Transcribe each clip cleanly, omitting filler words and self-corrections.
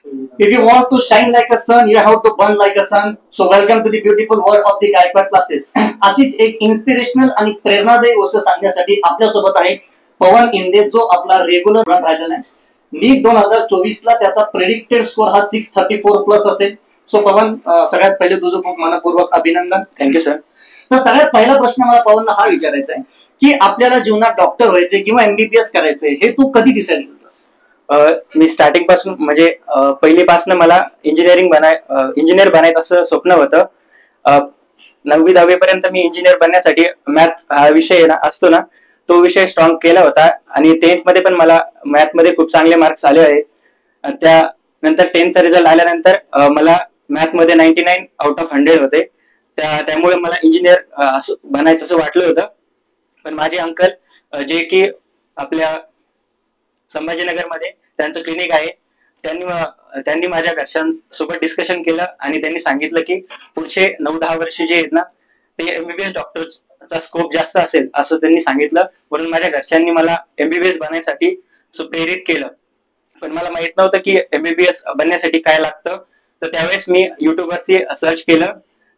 If you want to shine like a sun, you have to burn like a sun. So welcome to the beautiful world of the Gaikwad classes. अशीच एक inspirational आणि प्रेरणादायी गोष्ट सांगण्यासाठी आपल्यासोबत आहे पवन इंदे, जो आपला रेग्युलर राहिलेला आहे. नीट 2024 ला त्याचा प्रेडिक्टेड स्कोर हा 634 प्लस असेल. सो पवन, सगळ्यात पहिले तुझं खूप मनपूर्वक अभिनंदन. Thank you sir. तर सगळ्यात पहिला प्रश्न मला पवनला हा विचारायचा आहे की आपल्याला जीवनात डॉक्टर व्हायचे किंवा एमबीबीएस करायचे हे तू कधी डिसाईड केलंस? मी स्टार्टिंग पासून म्हणजे पहिलीपासून मला इंजिनियर बनायचं असं स्वप्न होतं. 9वी-10वी पर्यंत मी इंजिनियर बनण्यासाठी मॅथ हा विषय असतो ना, तो विषय स्ट्रॉंग केला होता आणि 10th मध्ये पण मला मॅथ मध्ये खूप चांगले मार्क्स आले आहेत. त्यानंतर 10th रिझल्ट आल्यानंतर मला मॅथ मध्ये 99 आउट ऑफ 100 होते. त्यामुळे मला इंजिनियर बनायचं असं वाटलं होतं. पण माझे अंकल जे की आपल्या संभाजीनगरमध्ये त्यांचं क्लिनिक आहे, त्यांनी माझ्या घरच्यांसोबत डिस्कशन केलं आणि त्यांनी सांगितलं की पुढचे 9-10 वर्ष जे आहेत ना, ते एमबीबीएस डॉक्टरचा स्कोप जास्त असेल असं त्यांनी सांगितलं. म्हणून माझ्या घरच्यांनी मला एमबीबीएस बनण्यासाठी प्रेरित केलं. पण मला माहित नव्हतं की एमबीबीएस बनण्यासाठी काय लागतं. तर त्यावेळेस मी युट्यूबवरती सर्च केलं.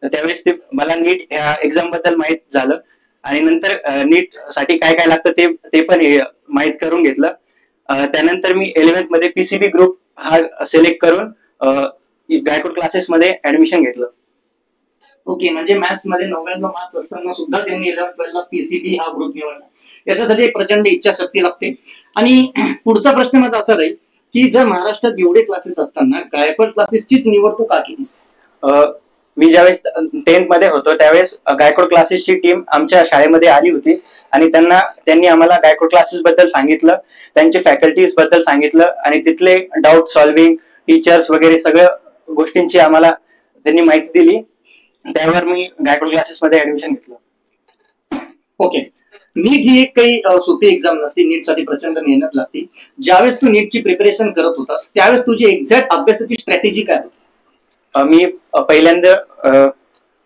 त्यावेळेस मला नीट ह्या एक्झाम बद्दल माहित झालं आणि नंतर नीट साठी काय काय लागतं ते पण माहित करून घेतलं. त्यानंतर मी 11th मध्ये पीसीबी ग्रुप हा सिलेक्ट करून गायकवाड क्लासेस मध्ये ऍडमिशन घेतलं. ओके, म्हणजे मॅथ्स मध्ये 99 मार्क्स असताना सुद्धा त्यांनी 11th ला पीसीबी हा ग्रुप निवडला. याच्यासाठी एक प्रचंड इच्छाशक्ती लागते. आणि पुढचा प्रश्न माझा असा राहील की जर महाराष्ट्रात एवढे क्लासेस असताना गायकवाड क्लासेसचीच निवड तू का केलीस? मी ज्यावेळेस 10th मध्ये होतो त्यावेळेस गायकवाड क्लासेसची टीम आमच्या शाळेमध्ये आली होती आणि त्यांनी आम्हाला गायकवाड क्लासेस बद्दल सांगितलं, त्यांचे फॅकल्टीज बद्दल सांगितलं आणि तिथले डाऊट सॉल्व्हिंग, टीचर्स वगैरे सगळ्या गोष्टींची आम्हाला त्यांनी माहिती दिली. त्यावर मी गायकवाड क्लासेस मध्ये ऍडमिशन घेतलं. ओके, नीट ही एक काही सोपी एक्झाम नसते. नीट साठी प्रचंड मेहनत लागते. ज्यावेळेस तू नीटची प्रिपरेशन करत होतास त्यावेळेस तुझी एक्झॅक्ट अभ्यासाची स्ट्रॅटेजी काय होती? मी पहिल्यांदा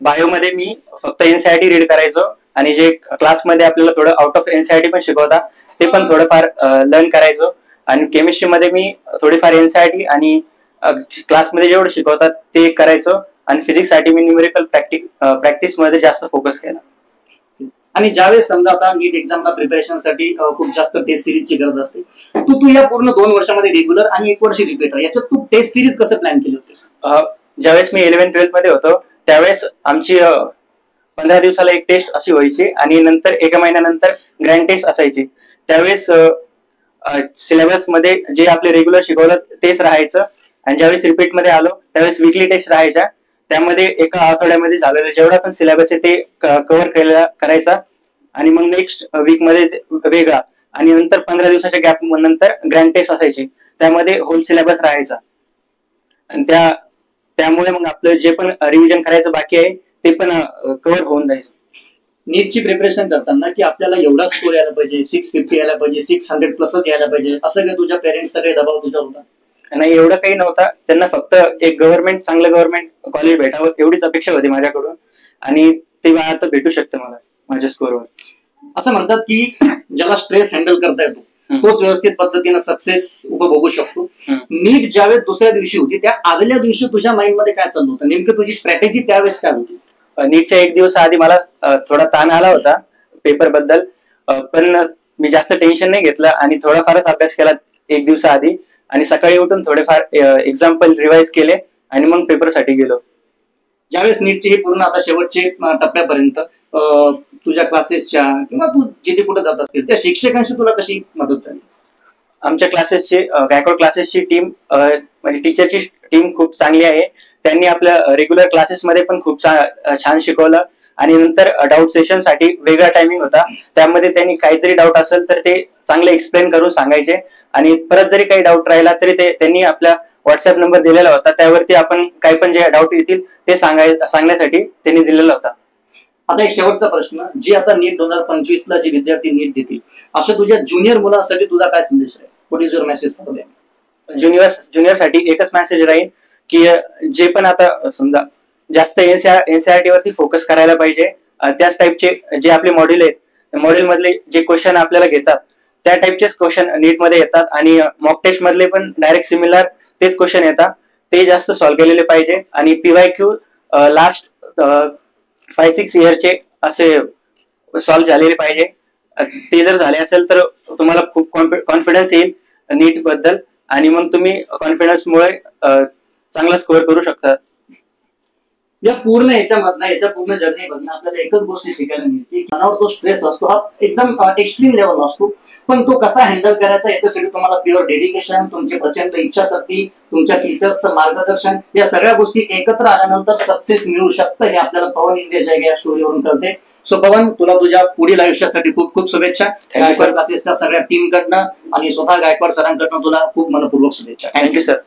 बायोमध्ये मी फक्त एनसीईआरटी रीड करायचो आणि जे क्लासमध्ये आपल्याला थोडं आउट ऑफ एनसीईआरटी पण शिकवता ते पण थोडंफार लर्न करायचो. आणि केमिस्ट्रीमध्ये मी थोडीफार एनसीईआरटी आणि क्लासमध्ये जेवढं शिकवतात ते करायचो. आणि फिजिक्ससाठी मी न्यूमेरिकल प्रॅक्टिस मध्ये जास्त फोकस केला. आणि ज्यावेळेस समजा आता नीट एक्झामला प्रिपरेशनसाठी खूप जास्त टेस्ट सिरीजची गरज असते, तू या पूर्ण 2 वर्षामध्ये रेग्युलर आणि 1 वर्ष रिपीटर याच्यात तू टेस्ट सिरीज कसं प्लॅन केली होतीस? ज्यावेळेस मी 11th-12th मध्ये होतो त्यावेळेस आमची 15 दिवसाला एक टेस्ट अशी व्हायची आणि नंतर 1 महिन्यानंतर ग्रँड टेस्ट असायची. त्यावेळेस सिलेबस मध्ये जे आपले रेग्युलर शिकवलं तेच राहायचं आणि ज्यावेळेस रिपीट मध्ये आलो त्यावेळेस वीकली टेस्ट राहायच्या. त्यामध्ये एका आठवड्यामध्ये झालेलं जेवढा पण सिलेबस आहे ते कव्हर करायचा आणि मग नेक्स्ट वीक मध्ये वेगळा आणि नंतर 15 दिवसाच्या गॅप नंतर ग्रँड टेस्ट असायची, त्यामध्ये होल सिलेबस राहायचा. आणि त्यामुळे मग आपलं जे पण रिव्हिजन करायचं बाकी आहे ते पण कव्हर होऊन जायचं. नीटची प्रिपरेशन करताना की आपल्याला एवढा स्कोर यायला पाहिजे, 650 यायला पाहिजे, 600 प्लसच यायला पाहिजे, असं काही तुझ्या पेरेंट्स सगळे दबाव तुझ्यावर होता? नाही, एवढं काही नव्हता. त्यांना फक्त एक चांगलं गव्हर्नमेंट कॉलेज भेटावं एवढीच अपेक्षा होती माझ्याकडून आणि ते आता भेटू शकतं मला माझ्या स्कोरवर. असं म्हणतात की ज्याला स्ट्रेस हँडल करता येतो तोच व्यवस्थित पद्धतीने सक्सेस उपभोगू शकतो. नीट ज्यावेळेस दुसऱ्या दिवशी होती त्या आदल्या दिवशी तुझ्या माइंड मध्ये काय चाललं होतं? नेमकं तुझी स्ट्रॅटेजी त्यावेळेस काय होती? नीटच्या 1 दिवस आधी मला थोडा ताण आला होता पेपर बद्दल, पण मी जास्त टेन्शन नाही घेतलं आणि थोडाफारच अभ्यास केला 1 दिवसा आधी आणि सकाळी उठून थोडेफार एक्झाम्पल रिवाइज केले आणि मग पेपरसाठी गेलो. ज्यावेळेस नीटची ही पूर्ण आता शेवटचे टप्प्यापर्यंत तुझ्या क्लासेसच्या किंवा तू जिथे कुठे जात असतील त्या शिक्षकांशी तुला कशी मदत झाली? आमच्या क्लासेसची गायकवाड क्लासेसची टीम म्हणजे टीचरची टीम खूप चांगली आहे. त्यांनी आपल्या रेग्युलर क्लासेसमध्ये पण खूप छान शिकवलं आणि नंतर डाऊट सेशन साठी वेगळा टायमिंग होता. त्यामध्ये त्यांनी काही जरी डाऊट असेल तर ते चांगले एक्सप्लेन करून सांगायचे आणि परत जरी काही डाऊट राहिला तरी त्यांनी आपला व्हॉट्सअप नंबर दिलेला होता, त्यावरती आपण काही पण जे डाऊट येतील ते सांगण्यासाठी त्यांनी दिलेला होता. आता एक शेवटचा प्रश्न, जी आता नीट 2025 ला जे विद्यार्थी नीट देतील अशा तुझ्या ज्युनियर मुलांसाठी तुझा काय संदेश आहे? What is your message for them? Junior साठी एकच मेसेज राहील की जे पण आता समजा जास्त एनसीईआरटी वरती फोकस करायला पाहिजे. त्याच टाईपचे जे आपले मॉड्यूल आहेत मॉड्यूल मधले जे क्वेश्चन आपल्याला घेतात त्या टाईपचेच क्वेश्चन नीट मध्ये येतात आणि मॉक टेस्ट मधले पण डायरेक्ट सिमिलर तेच क्वेश्चन येतात, ते जास्त सॉल्व्ह केलेले पाहिजे. आणि PYQ लास्ट 5-6 इयरचे असे सॉल्व्ह झालेले पाहिजे. ते जर झाले असेल तर तुम्हाला खूप कॉन्फिडन्स येईल नीट बद्दल, आणि मग तुम्ही कॉन्फिडन्समुळे चांगला स्कोअर करू शकता. या पूर्ण याच्या पूर्ण जर्नीमधनं आपल्याला एकच गोष्ट शिकायला मिळते की मनावर जो स्ट्रेस असतो हा एकदम एक्स्ट्रीम लेवल असतो, पण तो कसा हँडल करायचा याच्यासाठी तुम्हाला प्युअर डेडिकेशन, तुमची प्रचंड इच्छाशक्ती, तुमच्या टीचर्सचं मार्गदर्शन, या सगळ्या गोष्टी एकत्र आल्यानंतर सक्सेस मिळू शकतं. हे आपल्याला पवन इंडियाच्या या स्टोरीवरून कळते. सो पवन, तुला तुझ्या पुढील आयुष्यासाठी खूप खूप शुभेच्छा. गायकवाड क्लासेसच्या सगळ्या टीम कडनं आणि स्वतः गायकवाड सरांकडनं तुला खूप मनपूर्वक शुभेच्छा. Thank you sir.